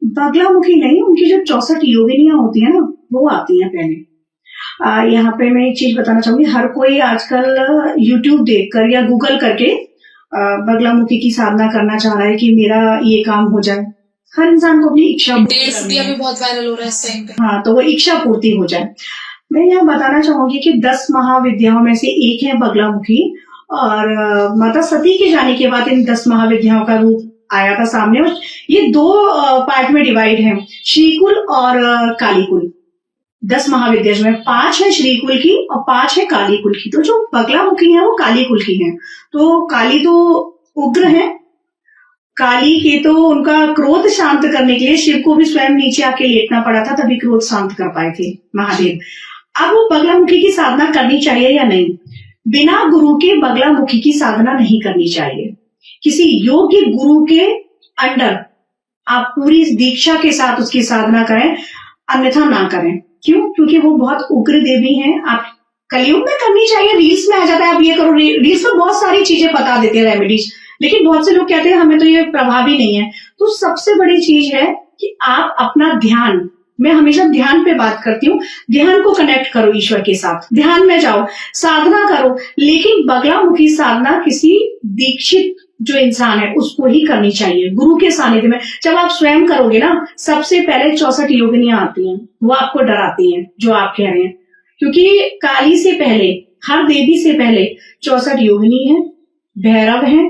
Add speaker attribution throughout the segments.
Speaker 1: बगलामुखी नहीं, उनकी जो 64 योगिनियां होती है ना, वो आती हैं पहले। यहाँ पे मैं एक चीज बताना चाहूंगी, हर कोई आजकल यूट्यूब देखकर या गूगल करके बगलामुखी की साधना करना चाह रहा है कि मेरा ये काम हो जाए। हर इंसान को अपनी इच्छा
Speaker 2: डेढ़ फुटिया भी बहुत वायरल हो रहा है इस टाइम पे।
Speaker 1: हाँ, तो वो इच्छा पूर्ति हो जाए। मैं यहाँ बताना चाहूंगी कि 10 महाविद्याओं में से एक है बगलामुखी, और माता सती के जाने के बाद इन 10 महाविद्याओं का रूप आया था सामने। और ये 2 पार्ट में डिवाइड है, श्रीकुल और कालीकुल। 10 महाविद्या में 5 है श्रीकुल की और 5 है कालीकुल की। तो जो बगलामुखी है वो कालीकुल की है। तो काली तो उग्र है, काली के तो उनका क्रोध शांत करने के लिए शिव को भी स्वयं नीचे आके लेटना पड़ा था, तभी क्रोध शांत कर पाए थे महादेव। अब वो बगलामुखी की साधना करनी चाहिए या नहीं? बिना गुरु के बगलामुखी की साधना नहीं करनी चाहिए। किसी योग्य गुरु के अंडर आप पूरी दीक्षा के साथ उसकी साधना करें, अन्यथा ना करें। क्यों? क्योंकि वो बहुत उग्र देवी हैं। आप कलयुग में करनी चाहिए, रील्स में आ जाता है आप ये करो, रील्स में बहुत सारी चीजें बता देते हैं रेमेडीज, लेकिन बहुत से लोग कहते हैं हमें तो ये प्रभावी नहीं है। तो सबसे बड़ी चीज है कि आप अपना ध्यान, मैं हमेशा ध्यान पे बात करती हूँ, ध्यान को कनेक्ट करो ईश्वर के साथ, ध्यान में जाओ, साधना करो। लेकिन बगलामुखी साधना किसी दीक्षित जो इंसान है उसको ही करनी चाहिए, गुरु के सानिध्य में। जब आप स्वयं करोगे ना, सबसे पहले 64 योगिनियां आती हैं, वो आपको डराती हैं जो आप कह रहे हैं, क्योंकि काली से पहले, हर देवी से पहले 64 योगिनी है, भैरव है,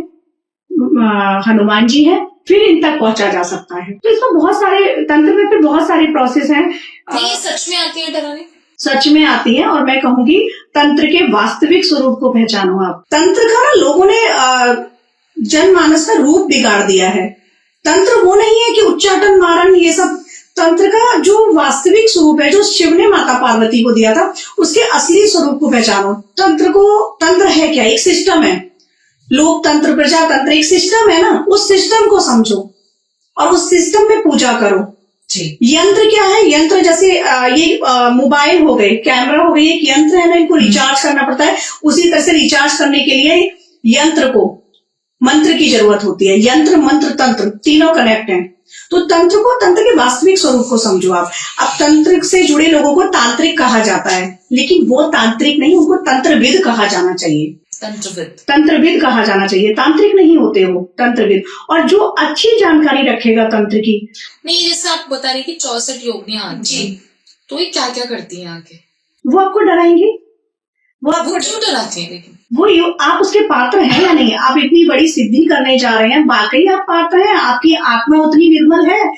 Speaker 1: हनुमान जी है, फिर इन तक पहुंचा जा सकता है। तो इसमें बहुत सारे तंत्र में फिर बहुत सारे प्रोसेस हैं।
Speaker 2: ये सच में आती है डराने?
Speaker 1: सच में आती है, और मैं कहूंगी तंत्र के वास्तविक स्वरूप को पहचानो आप। तंत्र का ना लोगों ने जनमानस का रूप बिगाड़ दिया है। तंत्र वो नहीं है कि उच्चाटन मारण ये सब। तंत्र का जो वास्तविक स्वरूप है, जो शिव ने माता पार्वती को दिया था, उसके असली स्वरूप को पहचानो। तंत्र है क्या? एक सिस्टम है। लोकतंत्र, प्रजातंत्र एक सिस्टम है ना, उस सिस्टम को समझो और उस सिस्टम में पूजा करो जी। यंत्र क्या है? यंत्र जैसे ये मोबाइल हो गए, कैमरा हो गई, एक यंत्र है ना, इनको रिचार्ज करना पड़ता है। उसी तरह से रिचार्ज करने के लिए यंत्र को मंत्र की जरूरत होती है। यंत्र, मंत्र, तंत्र तीनों कनेक्ट हैं। तो तंत्र के वास्तविक स्वरूप को समझो आप। अब तंत्र से जुड़े लोगों को तांत्रिक कहा जाता है, लेकिन वो तांत्रिक नहीं, उनको तंत्रविद कहा जाना चाहिए। तंत्रविद कहा जाना चाहिए, तांत्रिक नहीं होते वो, तंत्रविद। और जो अच्छी जानकारी रखेगा तंत्र की।
Speaker 2: नहीं, जैसे आप बता रहे कि 64 योगिनियां आती हैं, तो ये क्या क्या करती हैं आगे?
Speaker 1: वो आपको डराएंगे,
Speaker 2: वो आपको क्यों डराती है? लेकिन
Speaker 1: वो आप उसके पात्र हैं या नहीं? आप इतनी बड़ी सिद्धि करने जा रहे हैं, वाकई आप पात्र हैं? आपकी आत्मा उतनी निर्मल है?